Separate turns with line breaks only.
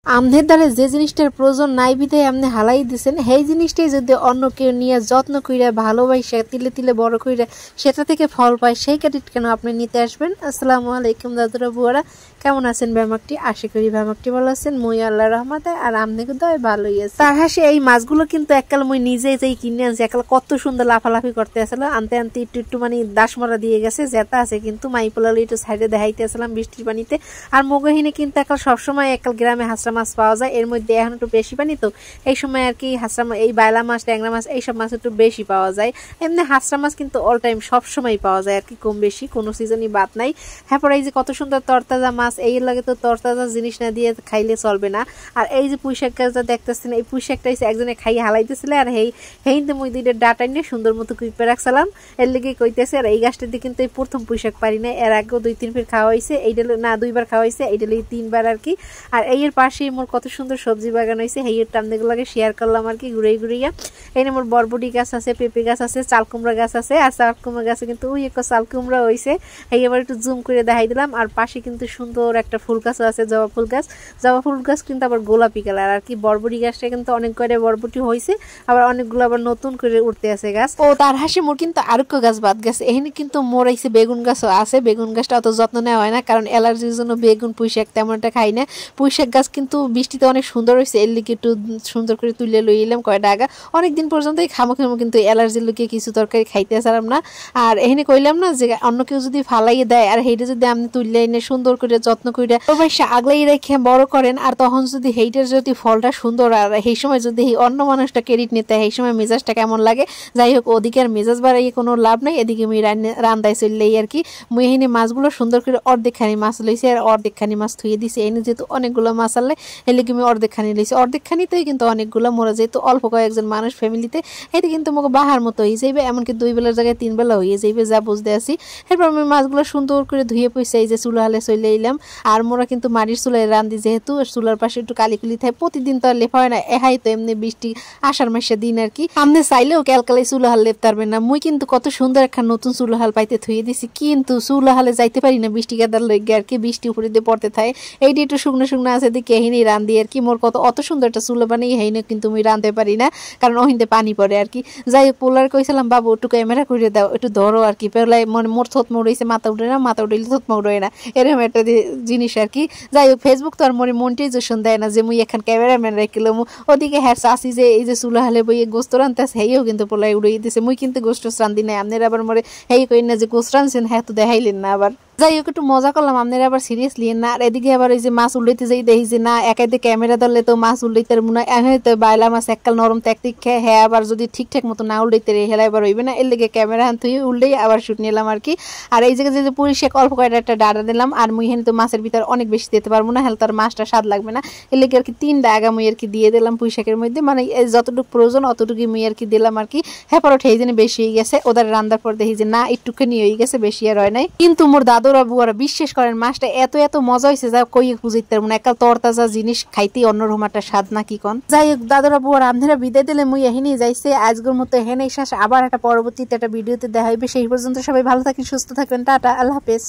আমনের দ্বারা যে জিনিসটার প্রয়োজন নাই বিধায় আপনি হালাই দিচ্ছেন সেই জিনিসটাই যদি অন্য কেউ নিয়ে যত্ন কইরা ভালোবাসে তিলে তিলে বড় কইরা সেটা থেকে ফল পায় সেই ক্রেডিট কেন আপনি নিতে আসবেন। আসসালামু আলাইকুম দাদুরা বুয়ারা, কেমন আছেন ব্যামাকটি? আশা করি ব্যামাকটি ভালো আছেন, মই আল্লাহ রহমতে আর আমনেকে দয় ভালোই আছে। তার হাসে এই মাছগুলো কিন্তু এককাল মই নিজে যেই কিনে আনছি, এককাল কত সুন্দর লাফালাফি করতে আসলো, আনতে আনতে একটু একটু মানে দাসমরা দিয়ে গেছে, জেতা আছে কিন্তু মাই পোলালি একটু সাইডে দেখাইতে আসলাম বৃষ্টির পানিতে। আর মগহিনে কিন্তু এককাল সবসময় এককাল গ্রামে হাঁসরা মাছ পাওয়া যায়, এর মধ্যে এখন একটু বেশি পানি তো এই সময় আর কি হাঁসরা এই বাইলা মাছ ট্যাংরা মাছ এইসব মাছ একটু বেশি পাওয়া যায়। এমনি হাঁসরা মাছ কিন্তু অল টাইম সব সময় পাওয়া যায় আর কি, কম বেশি কোনো সিজনই বাদ নাই। হ্যাঁ, পরে এই যে কত সুন্দর তরতাজা মাছ, এই লাগে তো তরতাজা জিনিস না দিয়ে খাইলে চলবে না। আর এই যে পুঁইশাক গাছটা দেখতেছেন, এই পুঁইশাকটা একজনে খাই হালাইতেছিল আর হেইতে মুই দুইটা ডাটা নিয়ে সুন্দর মতো কুইপে রাখছিলাম, এর লেগে কইতেছে। আর এই গাছটা দিয়ে কিন্তু এই প্রথম পুঁইশাক পারি না, এর আগেও 2-3 ফের খাওয়া হয়েছে, এইটা না 2বার খাওয়া হয়েছে, এইটা লেগে 3বার আর কি। আর এর পাশেই মোর কত সুন্দর সবজি বাগান হয়েছে, হেইয়ের টামনেগুলোকে শেয়ার করলাম আর কি ঘুরে ঘুরিয়া। এই মোর বরবটি গাছ আছে, পেঁপে গাছ আছে, চাল কুমড়া গাছ আছে। আর চাল কুমড়া গাছে কিন্তু ওই একটা চাল কুমড়া হয়েছে, এই এবার একটু জুম করে দেখাই দিলাম। আর পাশে কিন্তু সুন্দর একটা ফুল গাছ আছে, জবা ফুল গাছ। জবা ফুল গাছ কিন্তু আবার গোলাপি কালার আর কি। বরবটি গাছটা কিন্তু অনেক করে বরবটি হয়েছে, আবার অনেকগুলো আবার নতুন করে উঠতে আছে গাছ। ও তার হাসে মোর কিন্তু আরেকটা গাছ বাদ গেছে, এখানে কিন্তু মোর আইছে বেগুন গাছও আছে। বেগুন গাছটা অত যত্ন নেওয়া হয় না, কারণ অ্যালার্জির জন্য বেগুন পুঁইশাক তেমন একটা খাই না। পুঁইশাক গাছ কিন্তু বৃষ্টিতে অনেক সুন্দর হয়েছে, এর লিগে একটু সুন্দর করে তুলে লই এলাম কয়টা আগা। অনেকদিন পর্যন্তই খামো কিন্তু অ্যালার্জির লোকে কিছু তরকারি খাইতে আসলাম না। আর এখানে কইলাম না যে অন্য কেউ যদি ফালাইয়ে দেয় আর সেইটা যদি আপনি তুলে এনে সুন্দর করে যত্ন করে অবশ্যই আগলাই রেখে বড় করেন, আর তখন যদি সেইটার যদি ফলটা সুন্দর আর সেই সময় যদি অন্য মানুষটা ক্রেডিট নিতে সেই সময় মেজাজটা কেমন লাগে। যাই হোক, ওদিকে আর মেজাজ বাড়াইয়ে কোনো লাভ নাই, এদিকে আমি রান্দায় চললেই আর কি। মুই এখানে মাছগুলো সুন্দর করে অর্ধেকখানি মাছ লইছি আর অর্ধেকখানি মাছ ধুয়ে দিছি। এনে যেহেতু অনেকগুলো মাছ আনলে এদিকে আমি অর্ধেকখানি লইছি, অর্ধেকখানিতেই কিন্তু অনেকগুলো মোরা যেহেতু অল্প কয়েকজন মানুষ ফ্যামিলিতে, এতে কিন্তু আমাকে বাহার মতো হয়ে যাইবে, এমনকি 2 বেলার জায়গায় 3 বেলা হয়ে যাইবে যা বুঝতে আসি। এরপর আমি মাছগুলো সুন্দর করে ধুয়ে পয়সা এই যে চুলা হালে চলে এলাম। আর মোরা কিন্তু মাটির চুলায় রান্ধি, যেহেতু চুলার পাশে একটু কালিকুলি থাকে, প্রতিদিন তো আর লেপা হয় না, এহাই তো এমনি বৃষ্টি আষাঢ় মাসের দিন আর কি। আপনি চাইলেও ক্যালকালাই চুলা হাল লেপ পারবেন না। মুই কিন্তু কত সুন্দর একটা নতুন চুলা হাল পাইতে থুয়ে দিছি, কিন্তু চুলা হালে যাইতে পারি না বৃষ্টি কাদার লইগে আর কি, বৃষ্টি উপরে দিয়ে পড়তে থাকে। এইটি একটু শুকনো শুকনো আছে দেখে এহিনি রান্ধি আর কি। মোর কত অত সুন্দর একটা চুলা বানিয়ে হেইনে কিন্তু মুই রাঁধতে পারি না, কারণ ওহিনতে পানি পড়ে আর কি। যাই হোক, পোলার কইছিলাম বাবু একটু ক্যামেরা করে দাও, একটু ধরো আর কি। পেলাই মানে মোর থত মরইছে, মাথা উঠে না, মাথা উঠলে থত মরই না, এরকম একটা জিনিস আর কি। যাই হোক, ফেসবুক তো আর মোরে মনিটাইজেশন দেয় না যে মুই এখন ক্যামেরাম্যান রাখিলাম। ওদিকে হ্যাঁ চাষি যে এই যে চুলা হালে বইয়ে গোস্ত রান্তাছে, হেইও কিন্তু পোলাই উড়িয়ে দিছে। মুই কিন্তু গোস্ত রান্ধি নাই, আপনারা আবার মোরে হেই কই না যে গোস্ত রাঁধছেন, হ্যাঁ তো দেখাইলেন না আবার। যাই হোক, একটু মজা করলাম, আপনারা আবার সিরিয়াসলি না। আর এদিকে আবার এই যে মাছ উল্লাইতে যাই দেখি যে না একাইতে ক্যামেরা ধরলে তো মাছ উল্লাইতে মনে হয় তো বাইলা মাছ এককাল নরম ত্যাকতিক খেয়ে, হ্যাঁ আবার যদি ঠিকঠাক মতো না উল্লাইতে হেলা এবার হইবে না, এর লেগে ক্যামেরা হান তুই উল্লেই আবার শুট নিলাম আর কি। আর এই জায়গায় যে পুলিশে অল্প কয়টা একটা ডাটা দিলাম, আর মুই হেন তো মাছের ভিতর অনেক বেশি দিতে পারবো না, হেল তার মাছটা স্বাদ লাগবে না, এর লেগে আর কি 3টা আগা মুই আর কি দিয়ে দিলাম পুঁইশাকের মধ্যে, মানে যতটুকু প্রয়োজন অতটুকুই মুই আর কি দিলাম আর কি। হ্যাঁ, পরে ঠেই জেনে বেশি হয়ে গেছে, ওদের রান্নার পর দেখি যে না একটুখানি হয়ে গেছে, বেশি আর হয় নাই। কিন্তু মোর দাদুরা বুয়ারা বিশ্বাস করেন মাছটা এত এত মজা হয়েছে যা কই বুঝিতে পারবো না, একটা তরতাজা জিনিস খাইতেই অন্যরকম একটা স্বাদ না কি কোন। যাই হোক, দাদুরা বুয়ারা আপনারা বিদায় দিলে মুই এখানেই যাইছে আজকের মতো, এখানেই শেষ। আবার একটা পরবর্তীতে একটা ভিডিওতে দেখা হইবে, সেই পর্যন্ত সবাই ভালো থাকেন, সুস্থ থাকবেন, টাটা, আল্লাহ হাফেজ।